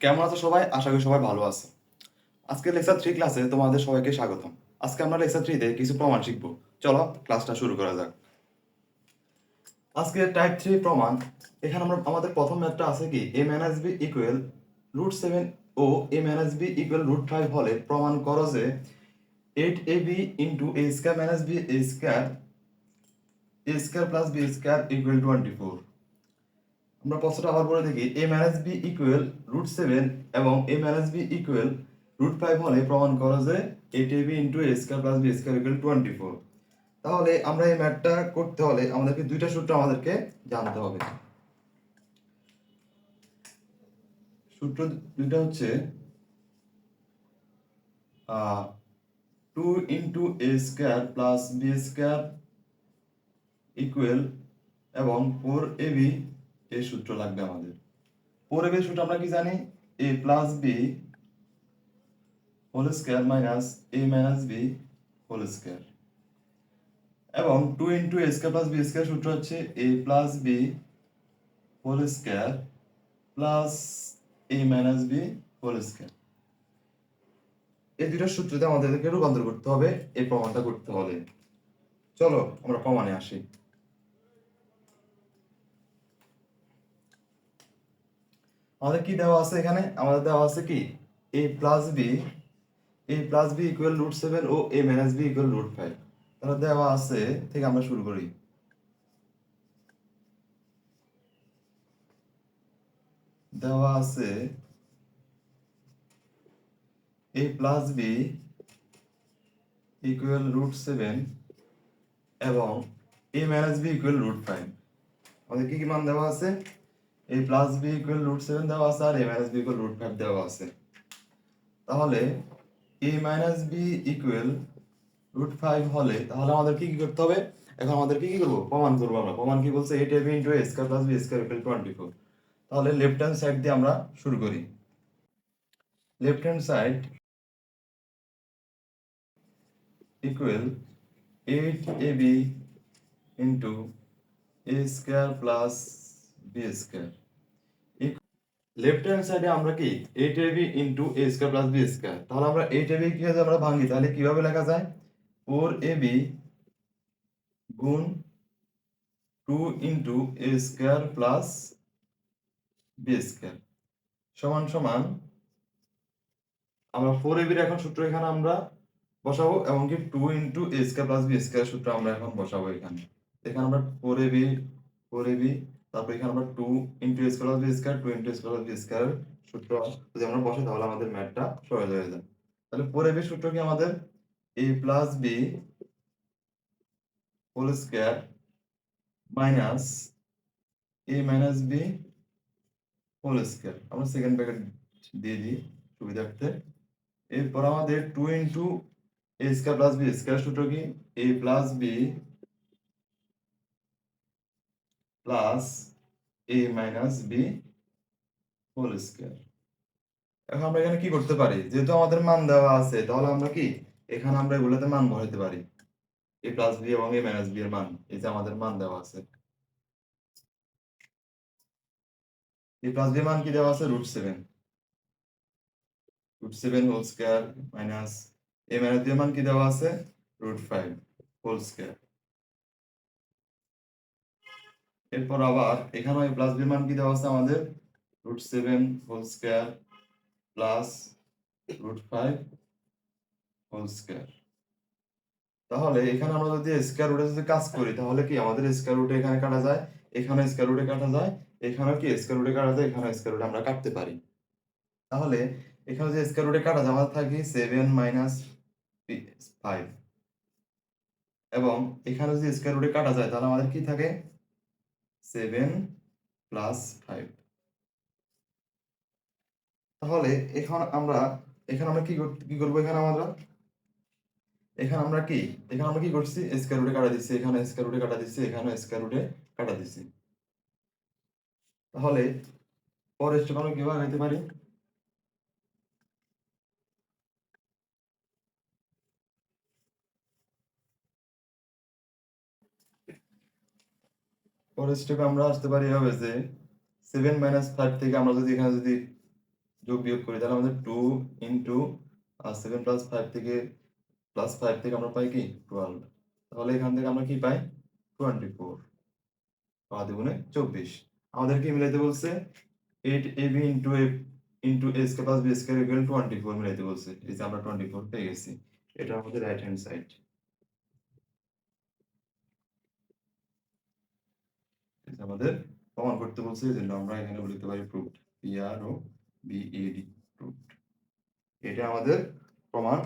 কেমন আছো সবাই? আশা করি সবাই ভালো আছে। আজকে লেকচার 3 ক্লাসে তোমাদের সবাইকে স্বাগতম। আজকে আমরা লেকচার 3 তে কিছু প্রমাণ শিখব। চলো ক্লাসটা শুরু করা যাক। আজকে টাইপ 3 প্রমাণ। এখানে আমাদের প্রথম ম্যাথটা আছে কি a মাইনাস b ইকুয়াল √7 ও a মাইনাস b ইকুয়াল √5 হলে প্রমাণ করো যে 8ab into a square minus b a square plus b square equal 24। আমরা প্রশ্নটা আবার বলে দেখি a মাইনাস b ইকুয়াল √7 এবং a মাইনাস b ইকুয়াল √5 হলে প্রমাণ করো যে 8ab into a square plus b square equal 24। তাহলে আমরা এই ম্যাথটা করতে হলে আমাদেরকে দুইটা সূত্র আমাদেরকে জানতে হবে। সূত্র দুইটা হচ্ছে 2 into a square plus b square equal এবং 4ab এই সূত্র লাগবে আমাদের। 4ab এর সূত্র আমরা কি জানি? a plus b whole square minus a minus b whole square এবং 2 into a square plus b square সূত্র হচ্ছে a plus b whole square plus a minus b whole square. এই দুটো সূত্রতে আমাদেরকে রূপান্তর করতে হবে এই প্রমাণটা করতে হলে। চলো আমরা প্রমাণে আসি। আমাদের কি দেওয়া আছে এখানে? আমাদের দেওয়া আছে কি a প্লাস b ইকুয়াল √7 ও a মাইনাস b ইকুয়াল √5। তাহলে দেওয়া আছে থেকে আমরা শুরু করি। দেওয়া আছে a প্লাস b ইকুয়াল √7 এবং a মাইনাস b ইকুয়াল √5। আমাদের কি কি মান দেওয়া আছে? a প্লাস b ইকুয়াল √7 দেওয়া আছে আর a মাইনাস b ইকুয়াল √5 দেওয়া আছে। তাহলে a মাইনাস b ইকুয়াল √5 হলে তাহলে আমাদের কি কি করতে হবে? এখন আমাদের কি করব? প্রমাণ করব আমরা। প্রমাণ কি বলছে? 8ab into a square plus b square equal 24। তাহলে লেফট হ্যান্ড সাইড দিয়ে আমরা শুরু করি। Left hand side equal 8ab into a square plus b square. Left hand সাইডে আমরা কি 8ab into a square plus b square. তাহলে আমরা 8ab কি যদি আমরা ভাঙি তাহলে কিভাবে লেখা যায়? 4ab গুণ 2 into a square plus b square সমান সমান আমরা 4ab এর এখন সূত্র এখানে আমরা বসাবো এবং কি 2 into a square plus b square সূত্র আমরা এখন বসাবো এখানে। এখানে আমরা 4ab তারপর এখানে আমরা 2 into a square plus b square 2 into a square plus b square সূত্র যদি আমরা বসাই তাহলে আমাদের ম্যাথটা সহজ হয়ে যায়। তাহলে 4ab সূত্র কি আমাদের a plus b whole square minus a minus b whole square. আমরা সেকেন্ড ব্র্যাকেট দিয়ে দিই সুবিধার্থে। এরপর আমাদের 2 into a square plus b square সূত্র কি a plus b plus a minus b whole square. এখন আমরা এখানে কি করতে পারি? যেহেতু আমাদের মান দেওয়া আছে তাহলে আমরা কি এখানে আমরা এগুলোতে মান বসাতে পারি। a প্লাস b এবং a মাইনাস b এর মান, এই যে আমাদের মান দেওয়া আছে। a প্লাস b এর মান কি দেওয়া আছে? √7 whole square minus a minus b এর মান কি দেওয়া আছে? √5 হোল স্কয়ার। এরপর আবার এখানে a প্লাস b এর মান কি দেওয়া আছে আমাদের? √7 whole square plus √5 whole square. তাহলে এখানে আমরা যদি স্কয়ার রুটে যদি কাজ করি তাহলে কি আমাদের স্কয়ার রুটে এখানে কাটা যায়, এখানে স্কয়ার রুটে কাটা যায়, এখানেও কি স্কয়ার রুটে কাটা যায়, এখানে স্কয়ার রুটে আমরা কাটতে পারি। তাহলে এখানে যে স্কয়ার রুটে কাটা যায় আমাদের থাকে 7 মাইনাস 5 এবং এখানে যদি স্কয়ার রুটে কাটা যায় তাহলে আমাদের কি থাকে? 7 প্লাস 5। তাহলে এখানে আমরা কি করব? এখানে আমরা কি করছি? স্কয়ার রুটে কাটা দিচ্ছি, এখানে স্কয়ার রুটে কাটা দিচ্ছি, এখানে স্কয়ার রুটে কাটা দিচ্ছি। তাহলে পরের স্টেপ আমরা কিভাবে আগাইতে পারি? পরের স্টেপে আমরা আসতে পারি এভাবে যে 7 মাইনাস 5 থেকে আমরা যদি এখানে যদি যোগ বিয়োগ করি তাহলে আমাদের 2 ইন্টু 7 প্লাস 5 থেকে আমরা পাই কি 12। তাহলে এখান থেকে আমরা কি পাই 24, 5 দুগুণে 24। আমাদের কি মিলাইতে বলছে 8ab into a square plus b square equal 24 মিলাইতে বলছে। এই যে আমরা 24 পেয়ে গেছি, এটা আমাদের রাইট হ্যান্ড সাইড। আমাদের প্রমাণ করতে বলছে, এই জন্য আমরা এখানে লিখতে পারি প্রুফড, PROVED, প্রুফড। এটা আমাদের প্রমাণ।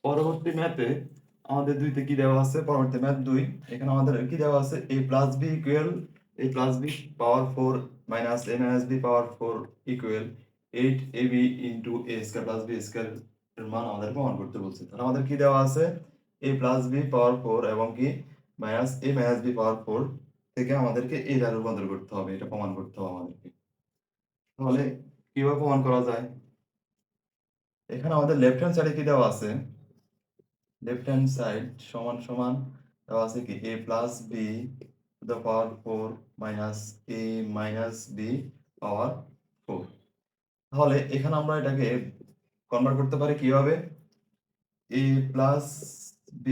পরবর্তী ম্যাথে আমাদের 2 তে কি দেওয়া আছে, পরবর্তী ম্যাথ 2 এখানে আমাদের কি দেওয়া আছে a plus b equal a plus b power 4 minus a minus b power 4 equal 8ab into a square plus b square এর মান আমাদের প্রমাণ করতে বলছে। তাহলে আমাদের কি দেওয়া আছে a প্লাস b পাওয়ার 4 এবং কি মাইনাস a মাইনাস b পাওয়ার 4 থেকে আমাদেরকে এই দ্বারা রূপান্তর করতে হবে, এটা প্রমাণ করতে হবে আমাদেরকে। তাহলে কিভাবে প্রমাণ করা যায়, এখানে আমাদের লেফট হ্যান্ড সাইডে কি দেওয়া আছে, লেফট হ্যান্ড সাইড সমান সমান দেওয়া আছে কি a plus b to the power 4 minus a minus b পাওয়ার 4। তাহলে এখানে আমরা এটাকে কনভার্ট করতে পারি কিভাবে, a plus b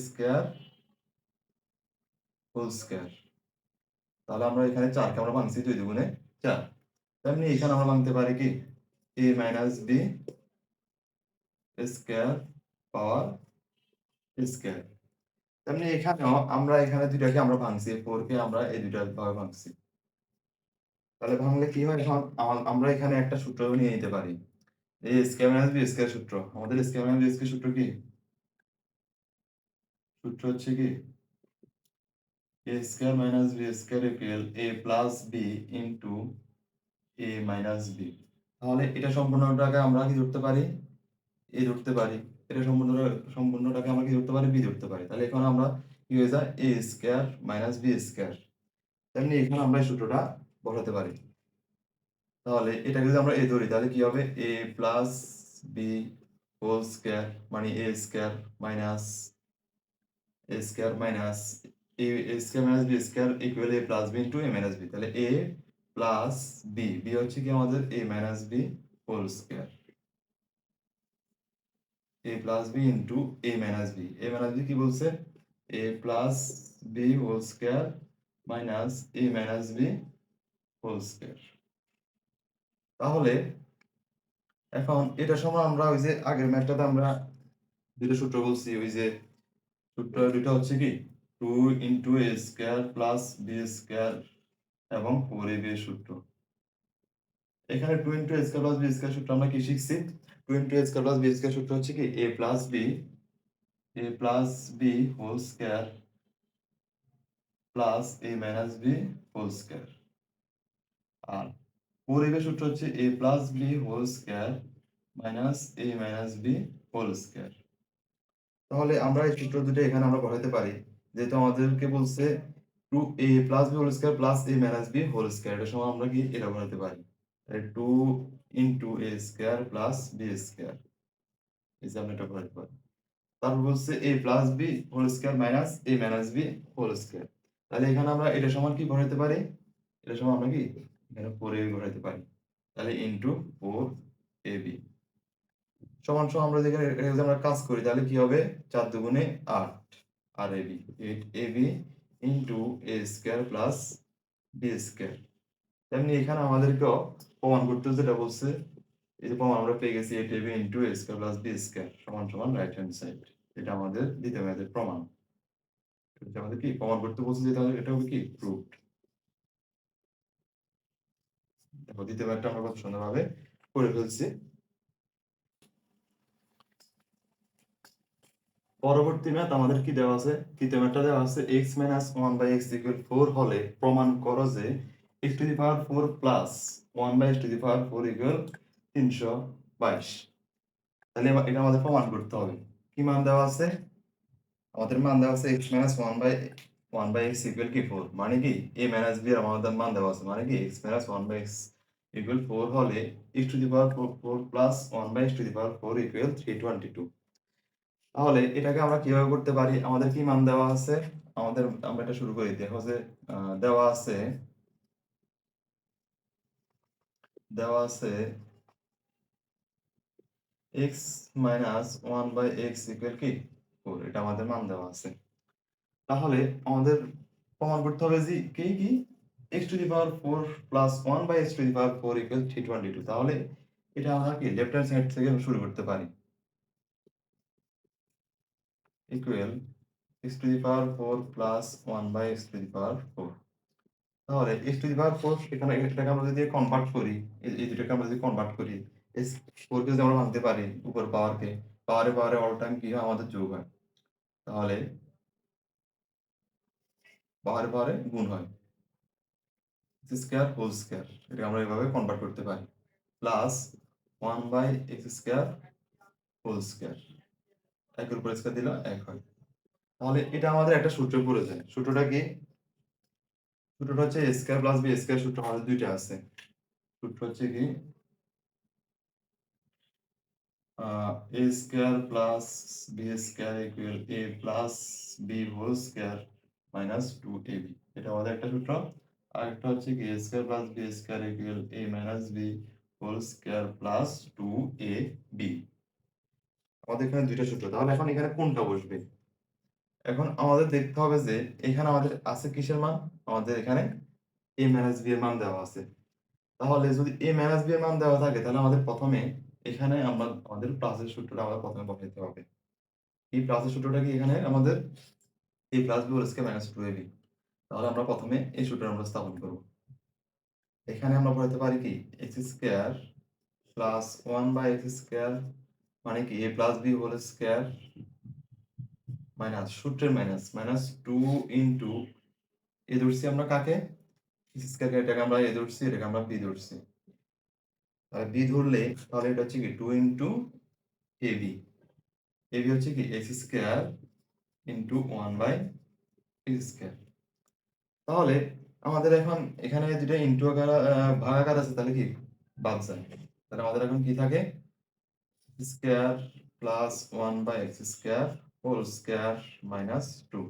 square whole square. তাহলে আমরা এখানে 4 কে আমরা ভাঙছি 2 দুগুণে 4, তেমনি এখানে আমরা ভাঙতে পারি কি a minus b square power square. তেমনি এখানেও আমরা এখানে দুইটাকে আমরা ভাঙছি, 4 কে আমরা এই দুইটা ভাবে ভাঙছি। তাহলে ভাঙলে কি হয়, এখন আমরা এখানে একটা সূত্র নিয়ে নিতে পারি, এই স্কয়ার মাইনাস বি স্কয়ার সূত্র। আমাদের স্কয়ার মাইনাস বি স্কয়ার সূত্র কি, সূত্র হচ্ছে কি a square minus b square equal a plus b into a minus b. তাহলে এটা সম্পূর্ণটাকে আমরা কি ধরতে পারি, a ধরতে পারি, এটা সম্পূর্ণটাকে আমরা কি ধরতে পারি, b ধরতে পারি। তাহলে এখন আমরা কি হয়ে যায় a square minus b square. তেমনি এখানে আমরা এই সূত্রটা বসাতে পারি। তাহলে এটাকে যদি আমরা a ধরি তাহলে কি হবে a plus b whole square মানে a square minus a square minus a square minus b square equal a plus b into a minus b। তাহলে a প্লাস b হচ্ছে কি আমাদের a minus b whole square, a plus b into a minus b। a minus b কি বলছে, a plus b whole square minus a minus b whole square. তাহলে এখন এটা সময় আমরা ওই যে আগের ম্যাথটাতে আমরা দুটো সূত্র বলছি, ওই যে সূত্র দুটো হচ্ছে কি 2 into a square plus b square এবং 4ab এর সূত্র। এখানে 2 into a square plus b square সূত্র আমরা কি শিখছি, 2 into a square plus b square সূত্র হচ্ছে কি a plus b whole square plus a minus b whole square. আর 4ab এর সূত্র হচ্ছে a plus b whole square minus a minus b whole square. তাহলে আমরা এই সূত্র দুটো এখানে আমরা বসাতে পারি, যেহেতু আমাদেরকে বলছে 2a plus b whole square plus a minus b whole square, এটার সময় আমরা কি এটা বসাতে পারি 2 into a square plus b square, এই যে আমরা এটা বসাতে পারি। তারপর বলছে a plus b whole square minus a minus b whole square. তাহলে এখানে আমরা এটা সমান কি বসাতে পারি, এটা সমান আমরা কি এখানে 4ab বসাতে পারি। তাহলে ইনটু 4ab সমান সমান আমরা যেখানে যদি আমরা কাজ করি তাহলে কি হবে 4 দুগুণে 8 আর ab 8ab into a square plus b square. তেমনি এখানে আমাদেরকেও প্রমাণ করতে যেটা বলছে, এই যে প্রমাণ আমরা পেয়ে গেছি 8ab into a square plus b square সমান সমান রাইট হ্যান্ড সাইড। এটা আমাদের দ্বিতীয় ম্যাথের প্রমাণ। এটা আমাদের কি প্রমাণ করতে বলছে, যে তাহলে এটা হবে কি প্রুফড। দেখো দ্বিতীয় ম্যাথটা আমরা কত সুন্দরভাবে করে ফেলছি। পরবর্তী ম্যাথ আমাদের কি দেওয়া আছে, তৃতীয় ম্যাথটা দেওয়া আছে x মাইনাস 1/x ইকুয়াল 4 হলে প্রমাণ করো যে x to the power 4 plus 1/x to the power 4 equal 322। তাহলে এটা আমাদের প্রমাণ করতে হবে। কি মান দেওয়া আছে, আমাদের মান দেওয়া আছে x মাইনাস 1/x ইকুয়াল কি 4, মানে কি a মাইনাস b এর আমাদের মান দেওয়া আছে, মানে কি x মাইনাস 1/x ইকুয়াল 4 হলে x to the power 4 plus 1/x to the power 4 equal 322। তাহলে এটাকে আমরা কিভাবে করতে পারি, আমাদের কি মান দেওয়া আছে, আমরা এটা শুরু করি। দেখো যে দেওয়া আছে x মাইনাস 1/x ইকুয়াল কি 4, এটা আমাদের মান দেওয়া আছে। তাহলে আমাদের প্রমাণ করতে হবে যে কি x to the power 4 plus 1/x to the power 4 equal 322। তাহলে এটা আমরা কি লেফট হ্যান্ড সাইড থেকে শুরু করতে পারি। Equal x to the power 4 plus 1/x to the power 4। তাহলে x টু দি পাওয়ার 4 এটাকে আমরা যদি কনভার্ট করি, এই দুটোকে আমরা যদি কনভার্ট করি, s 4 কে যদি আমরা ভাঙতে পারি উপর পাওয়ারকে, পাওয়ারে অল টাইম কি হয় আমাদের যোগ হয়। তাহলে পাওয়ারে গুণ হয়, x স্কয়ার হোল স্কয়ার, এটা আমরা এভাবে কনভার্ট করতে পারি। Plus 1/x square whole square, একের উপর স্কয়ার দিলে 1 হয়। তাহলে এটা আমাদের একটা সূত্র পড়ে যায়। সূত্রটা কি? সূত্রটা হচ্ছে a square plus b square. সূত্র আমাদের দুইটা আছে। সূত্র হচ্ছে কি a square plus b square equal a plus b whole square minus 2ab, এটা আমাদের একটা সূত্র। আর একটা হচ্ছে কি a square plus b square equal a minus b whole square plus 2ab। আমাদের এখানে দুইটা সূত্র। তাহলে এখন এখানে কোনটা বসবে? এখন আমাদের দেখতে হবে যে এখানে আমাদের আছে কিসের মান? আমাদের এখানে a মাইনাস b এর মান দেওয়া আছে। তাহলে যদি a মাইনাস b এর মান দেওয়া থাকে, তাহলে আমাদের প্রথমে এখানে আমাদের প্লাসের সূত্রটা আমাদের প্রথমে বসাইতে হবে। এই প্লাসের সূত্রটা কি এখানে আমাদের a plus b whole square minus 2ab। তাহলে আমরা প্রথমে এই সূত্রটা আমরা স্থাপন করব। এখানে আমরা বসাতে পারি কি x square plus 1/x square মানে কি a plus b whole square minus সূত্রের মাইনাস মাইনাস 2 ইনটু এ ধরছি আমরা কাকে, x স্কয়ার, এটাকে আমরা এ ধরছি, এটাকে আমরা b ধরছি। তাহলে b ধরলে তাহলে এটা হচ্ছে কি 2 ইনটু ab। ab হচ্ছে কি x square into 1/x square. তাহলে আমাদের এখন এখানে দুটো ইনটু আকার ভাগাকার আছে, তাহলে কি বাদ যায়। তাহলে আমাদের এখন কি থাকে square plus 1/x square whole square minus 2।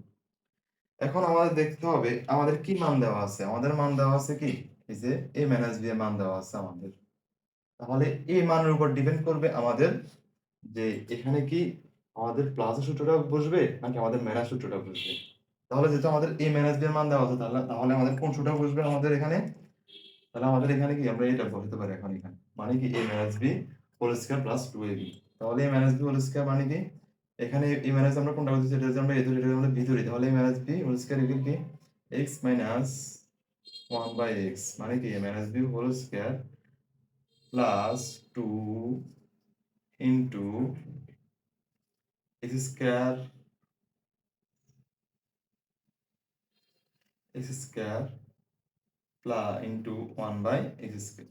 এখন আমাদের দেখতে হবে আমাদের কি মান দেওয়া আছে। আমাদের মান দেওয়া আছে কি এই যে a মাইনাস b এর মান দেওয়া আছে আমাদের। তাহলে এই মানের উপর ডিপেন্ড করবে আমাদের যে এখানে কি আমাদের প্লাসের সূত্রটা বসবে নাকি আমাদের মাইনাস সূত্রটা বসবে। তাহলে যেহেতু আমাদের a মাইনাস b এর মান দেওয়া আছে, তাহলে তাহলে আমাদের কোন সূত্রটা বসবে আমাদের এখানে? তাহলে আমাদের এখানে কি আমরা এটা বসাতে পারি এখন এখানে, মানে কি a minus b whole square plus 2ab। তাহলে a minus b whole square মানে কি এখানে a মাইনাস আমরা কোনটা বলতেছি, এটা যদি আমরা a ধরি, এটা আমরা b ধরি, তাহলে a minus b whole square equal কি x মাইনাস 1/x মানে কি a minus b whole square plus 2 into x square plus into 1/x square.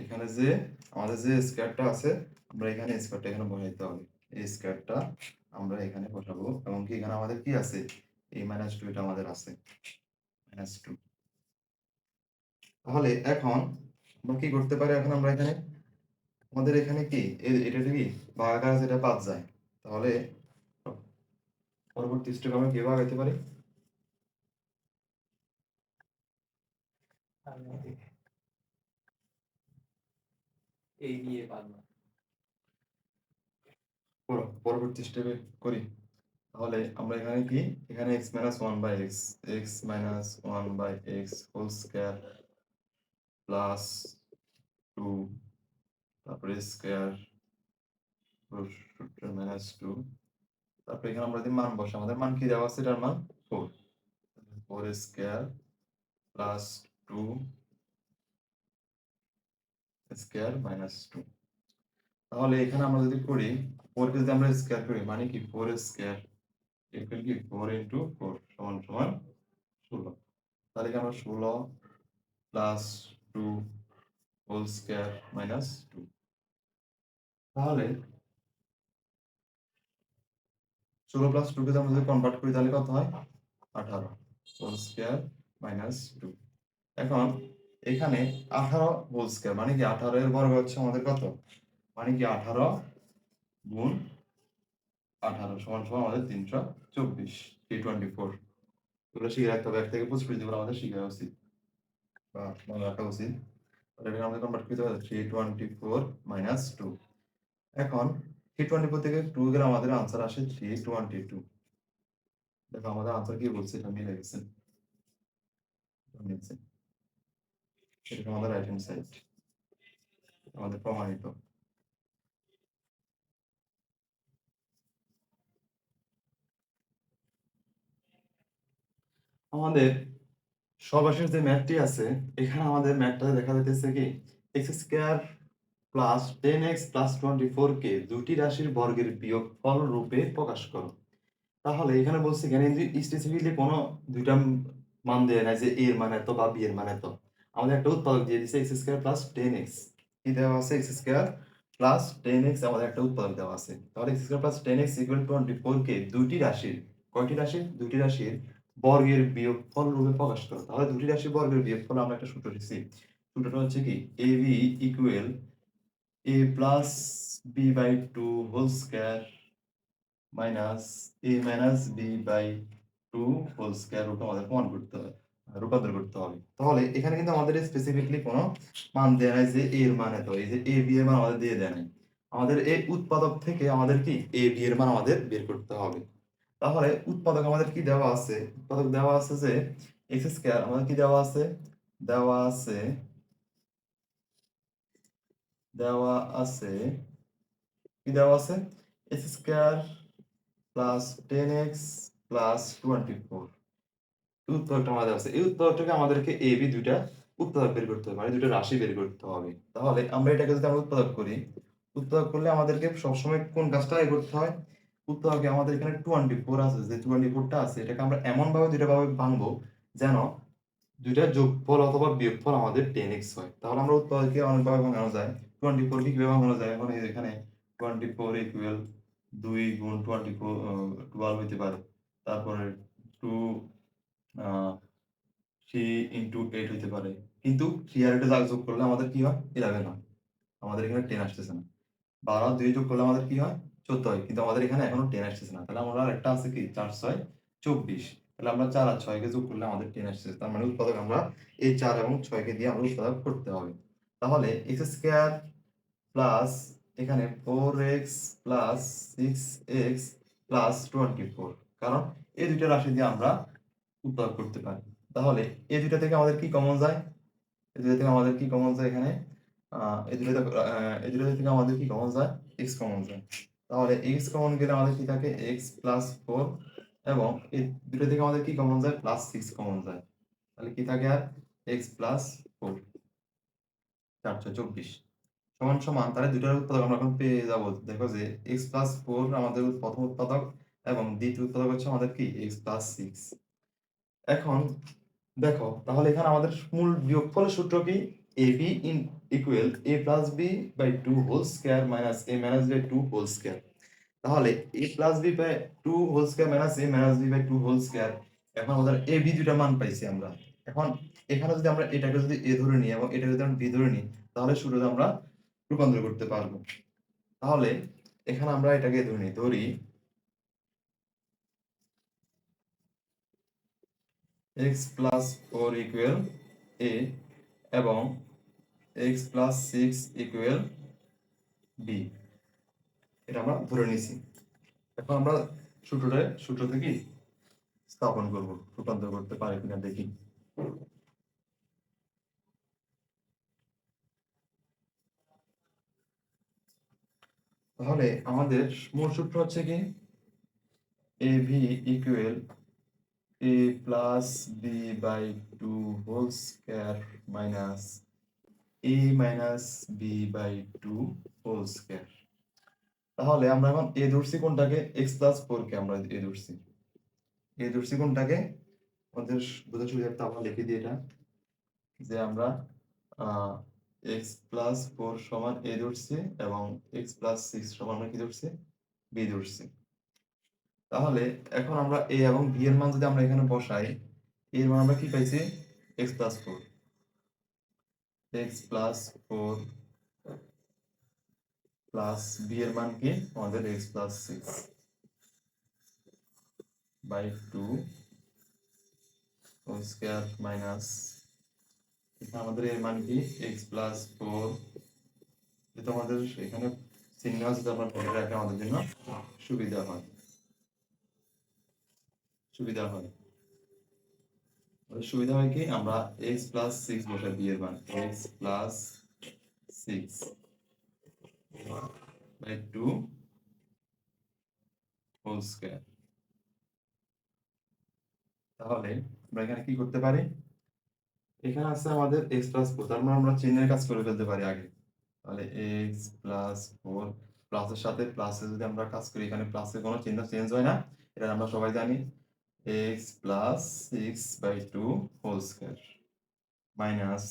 এখানে যে আমাদের যে স্কয়ারটা আছে, আমরা এখানে স্কয়ারটা এখানে বসাইতে হবে। এই স্কয়ারটা আমরা এখানে বসাবো এবং কি এখানে আমাদের কি আছে a মাইনাস 2, এটা আমাদের আছে মাইনাস 2। তাহলে এখন আমরা কি করতে পারি? এখন আমরা এখানে আমাদের এখানে কি এটা কি ভাগাকার আছে, এটা বাদ যায়। তাহলে পরবর্তী স্টেপে আমরা কি ভাগাইতে পারি? এই দিয়ে পারবো। পরবর্তী স্টেপে করি। তাহলে আমরা এখানে কি এখানে x minus 1/x, x minus 1/x whole square plus 2, তারপরে স্কয়ার রুট মাইনাস 2। তারপরে এখানে আমরা যদি মান বসাই, আমাদের মান কি দেওয়া আছে, এটার মান 4, 4 স্কয়ার প্লাস 2 স্কয়ার মাইনাস 2। তাহলে এখানে আমরা যদি করি 4 কে যদি আমরা স্কয়ার করি মানে কি 4 স্কয়ার ইকুয়াল কি 4 ইনটু 4 সমান সমান 16। তাহলে কি আমরা 16 প্লাস 2 হোল স্কয়ার মাইনাস 2। তাহলে 16 প্লাস 2 কে আমরা যদি কনভার্ট করি তাহলে কত হয় 18 হোল স্কয়ার মাইনাস 2। এখন এখানে 18 হোল স্কয়ার মানে কি 18 এর বর্গ হচ্ছে আমাদের কত মানে কি 18 গুণ 18 সমান সমান আমাদের 324 324। এগুলো শিখে রাখতে হবে, 1 থেকে 25 পর্যন্ত এগুলো আমাদের শিখা উচিত বা মনে রাখা উচিত। তাহলে এখানে আমাদের কনভার্ট করতে হবে 324 মাইনাস 2। এখন 324 থেকে 2 গেলে আমাদের আনসার আসে 322। দেখো আমাদের আনসার কি বলছে, এটা মিলে গেছে, মিলছে। এটা আমাদের রাইট হ্যান্ড সাইড, আমাদের প্রমাণিত। আমাদের সর্বশেষ যে ম্যাথটি আছে, এখানে আমাদের ম্যাথটাতে দেখা যাচ্ছে কি x square plus 10x plus 24 কে দুটি রাশির বর্গের বিয়োগফল রূপে প্রকাশ করো। তাহলে এখানে বলছে এখানে যদি স্পেসিফিকলি কোনো দুইটা মান দেয় না যে a এর মান এত বা b এর মান এত, আমাদের একটা উৎপাদক দিয়ে দিছে x স্কয়ার প্লাস 10x, কি দেওয়া আছে x স্কয়ার প্লাস 10x, আমাদের একটা উৎপাদক দেওয়া আছে। তাহলে x square plus 10x equal to 24 কে দুটি রাশির, কয়টি রাশির, দুটি রাশির বর্গের বিয়োগফল রূপে প্রকাশ করো। তাহলে দুটি রাশির বর্গের বিয়োগফল আমরা একটা সূত্র দিছি, সূত্রটা হচ্ছে কি ab equal a plus b by 2 whole square minus a minus b by 2 whole square রূপে আমাদের প্রমাণ করতে হবে, রূপান্তর করতে হবে। তাহলে এখানে কিন্তু আমাদের স্পেসিফিকলি কোনো মান দেয়া নাই যে a এর মান এত, এই যে a b এর মান আমাদের দিয়ে দেয়া নাই। আমাদের এই উৎপাদক থেকে আমাদের কি a b এর মান আমাদের বের করতে হবে। তাহলে উৎপাদক আমাদের কি দেওয়া আছে, উৎপাদক দেওয়া আছে যে x স্কয়ার, আমাদের কি দেওয়া আছে, দেওয়া আছে দেওয়া আছে কি দেওয়া আছে x square plus 10x plus 24। উৎপাদকটা আমাদের আছে, এই উৎপাদকটাকে আমাদেরকে এ বি দুইটা উৎপাদক বের করতে হবে, মানে দুটো রাশি বের করতে হবে। তাহলে আমরা এটাকে যদি আমরা উৎপাদক করি, উৎপাদক করলে আমাদেরকে সবসময় কোন কাজটা করতে হয়, উৎপাদকে আমাদের এখানে 24 আছে, যে 24টা আছে এটাকে আমরা এমন ভাবে দুইটা ভাবে ভাঙবো যেন দুইটা যোগফল অথবা বিয়োগফল আমাদের 10x হয়। তাহলে আমরা উৎপাদককে অনেকভাবে ভাঙানো যায়। 24 কে কিভাবে ভাঙানো যায়, এখন এখানে 24 ইকুয়াল 2 গুণ 24 12 হইতে পারে, তারপরে 2 3 ইন্টু 8 হইতে পারে, কিন্তু 3 আর 8 যোগ করলে আমাদের কি হয়, 11 হয়। আমাদের এখানে 10 আসতেছে না। 12 আর 2 যোগ করলে আমাদের কি হয়, 14 হয়, কিন্তু আমাদের এখানে এখনো 10 আসতেছে না। তাহলে আমরা আরেকটা আছে কি 4 6 24, তাহলে আমরা 4 আর 6 কে যোগ করলে আমাদের 10 আসতেছে। তার মানে উৎপাদক আমরা এই 4 এবং 6 কে দিয়ে আমরা উৎপাদক করতে হবে। তাহলে x স্কয়ার প্লাস এখানে 4x প্লাস 6x প্লাস 24, কারণ এই দুইটা রাশি দিয়ে আমরা উৎপাদক করতে পারি। তাহলে এই দুইটা থেকে আমাদের কি কমন যায়, এই দুইটা থেকে আমাদের কি কমন যায়, এখানে এই দুইটা থেকে আমাদের কি কমন যায়, x কমন যায়। তাহলে x কমন গেলে আমাদের কি থাকে x প্লাস 4, এবং এই দুইটা থেকে আমাদের কি কমন যায়, প্লাস 6 কমন যায়। তাহলে কি থাকে আর x প্লাস 4 424 সমান সমান, তাহলে দুইটার উৎপাদক আমরা এখন পেয়ে যাবো। দেখো যে x প্লাস 4 আমাদের প্রথম উৎপাদক এবং দ্বিতীয় উৎপাদক হচ্ছে আমাদের কি x প্লাস 6। এখন দেখো তাহলে এখানে আমাদের মূল বিয়োগফলের সূত্র কি, ab equal a plus b by 2 whole square minus a minus b by 2 whole square. তাহলে a plus b by 2 whole square minus a minus b by 2 whole square. এখন আমাদের a b দুইটা মান পাইছি আমরা। এখন এখানে যদি আমরা এটাকে যদি a ধরে নিই এবং এটাকে যদি আমরা b ধরে নিই, তাহলে সূত্রটা আমরা রূপান্তর করতে পারবো। তাহলে এখানে আমরা এটাকে ধরি x প্লাস 4 ইকুয়াল a এবং x প্লাস 6 ইকুয়াল b, এটা আমরা ধরে নিছি। এখন আমরা সূত্র থেকে স্থাপন করব, রূপান্তর করতে পারি কিনা দেখি। তাহলে আমাদের মূল সূত্র হচ্ছে কি ab equal a plus b by 2 whole square minus a minus b by 2 whole square. তাহলে আমরা এখন a ধরছি কোনটাকে, x প্লাস 4 কে আমরা a ধরছি, কোনটাকে, আমাদের বোঝার সুবিধার্থে আমরা লিখে দিই এটা, যে আমরা x প্লাস 4 সমান a ধরছি এবং x প্লাস 6 সমান আমরা কি ধরছি, b ধরছি। তাহলে এখন আমরা a এবং b এর মান যদি আমরা এখানে বসাই, এর মান আমরা কি পাইছি, x plus 4 x plus 4 plus b এর মান কি আমাদের x plus 6 by 2 whole square minus এখানে আমাদের এর মান কি এক্স প্লাস 4 যেটা আমাদের এখানে চিহ্ন আছে যদি আমরা ধরে রাখি আমাদের জন্য সুবিধা হয় সুবিধা হয় সুবিধা হয় কি আমরা এক্স প্লাস 6 বসাই বি এর মান x plus 6 by 2 whole square তাহলে আমরা এখানে কি করতে পারি এখানে আছে আমাদের x প্লাস 4 তার মানে আমরা চিহ্নের কাজ করে ফেলতে পারি আগে তাহলে x প্লাস 4 প্লাসের সাথে প্লাসে যদি আমরা কাজ করি এখানে প্লাসের কোনো চিহ্ন চেঞ্জ হয় না এটা আমরা সবাই জানি x plus 6 by 2 whole square minus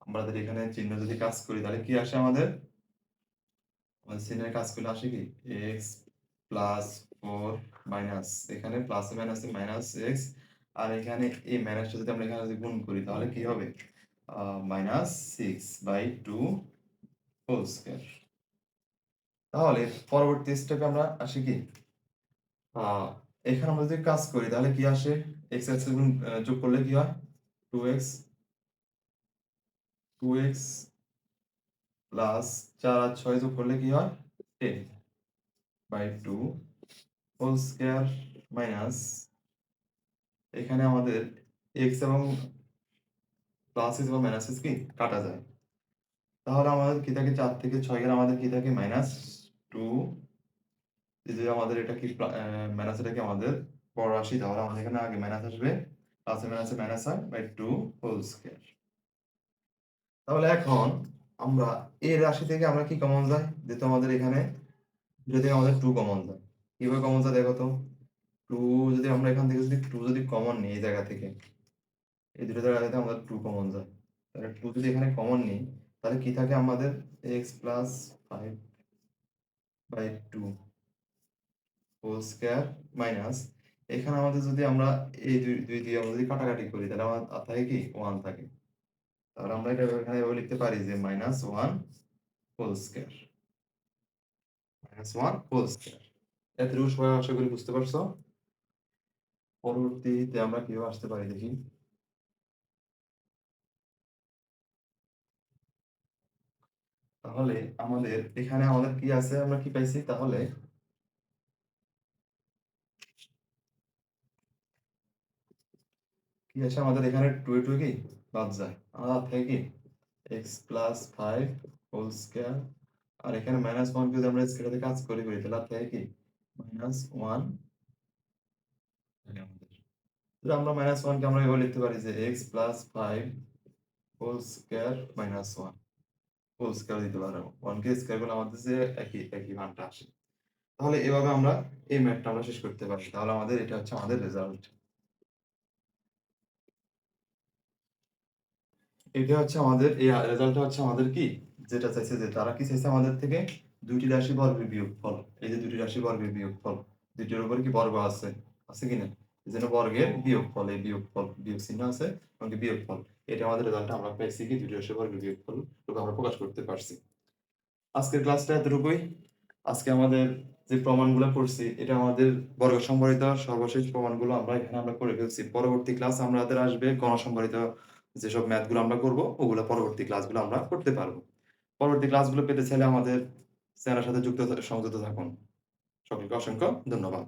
আমাদের এখানে চিহ্ন যদি কাজ করি তাহলে কি আসে আমাদের চিহ্নের কাজ করলে আসে কি x প্লাস 4 মাইনাস এখানে প্লাসে মাইনাসে মাইনাস x আর এখানে এই মাইনাসটা যদি আমরা এখানে যদি গুণ করি তাহলে কি হবে মাইনাস 6 বাই 2 হোল স্কয়ার তাহলে পরবর্তী স্টেপে আমরা আসি কি এখানে আমরা যদি কাজ করি তাহলে কি আসে x এর সাথে যোগ করলে কি হয় 2x প্লাস 4 আর 6 যোগ করলে কি হয় 10 বাই 2 হোল স্কয়ার মাইনাস এখানে আমাদের x এবং প্লাস এবং মাইনাস কি কাটা যায় তাহলে আমাদের কি থাকে 4 থেকে 6 এর আমাদের কি থাকে মাইনাস 2 যদি আমাদের এটা কি মাইনাস এটা কি আমাদের বড় রাশি তাহলে আমাদের এখানে আগে মাইনাস আসবে প্লাসে মাইনাসে মাইনাস হয় বাই 2 হোল স্কয়ার তাহলে এখন আমরা এই রাশি থেকে আমরা কি কমন যায় যেহেতু আমাদের এখানে যদি আমাদের 2 কমন যায় কিভাবে কমন যায় দেখো তো 2 যদি আমরা এখান থেকে যদি 2 যদি কমন নিই এই জায়গা থেকে এই দুটো জায়গা থেকে আমাদের 2 কমন যায় তাহলে 2 যদি এখানে কমন নিই তাহলে কি থাকে আমাদের x plus 5 by 2 whole square minus এখানে আমাদের যদি আমরা এই দুই দিয়ে আমরা যদি কাটাকাটি করি তাহলে আমার থাকে কি 1 থাকে তাহলে আমরা এটা এখানে এভাবে লিখতে পারি যে minus 1 whole square whole square এতটুকু সবাই আশা করি বুঝতে পারছো পরবর্তীতে আমরা কিভাবে আসতে পারি দেখি তাহলে আমাদের এখানে আমাদের কি আছে আমরা কি পাইছি তাহলে কি আছে আমাদের এখানে 2 2 কি বাদ যায় আমরা থাকে কি x প্লাস 5 হোল স্কয়ার আর এখানে মাইনাস 1 যদি আমরা স্কয়ারে কাজ করি তাহলে থাকে কি মাইনাস 1 আমাদের যদি আমরা মাইনাস 1 কে আমরা এভাবে লিখতে পারি যে x plus 5 whole square minus 1 whole square দিতে পারবো 1 কে স্কয়ার করলে আমাদের যে একই মানটা আসে তাহলে এভাবে আমরা এই ম্যাথটা আমরা শেষ করতে পারি তাহলে আমাদের এটা হচ্ছে আমাদের রেজাল্ট এটা হচ্ছে আমাদের এই রেজাল্টটা হচ্ছে আমাদের কি যেটা চাইছে যে তারা কি চাইছে আমাদের থেকে দুইটি রাশি বর্গের বিয়োগফল এই যে দুইটি রাশি বর্গের বিয়োগফল দুইটির উপর কি বর্গ আছে আছে কিনা এই জন্য বর্গের বিয়োগফল এই বিয়োগফল বিয়োগ চিহ্ন আছে এবং বিয়োগফল এটা আমাদের রেজাল্টটা আমরা পাইছি কি দুইটি রাশি বর্গের বিয়োগফল টুকু আমরা প্রকাশ করতে পারছি আজকের ক্লাসটা এতটুকুই আজকে আমাদের যে প্রমাণগুলো করছি এটা আমাদের বর্গ সম্পর্কিত সর্বশেষ প্রমাণগুলো আমরা এখানে আমরা করে ফেলছি পরবর্তী ক্লাস আমাদের আসবে গণ সম্পর্কিত যেসব ম্যাথগুলো আমরা করব ওগুলো পরবর্তী ক্লাসগুলো আমরা করতে পারবো পরবর্তী ক্লাসগুলো পেতে চাইলে আমাদের চ্যানেলের সাথে সংযুক্ত থাকুন সকলকে অসংখ্য ধন্যবাদ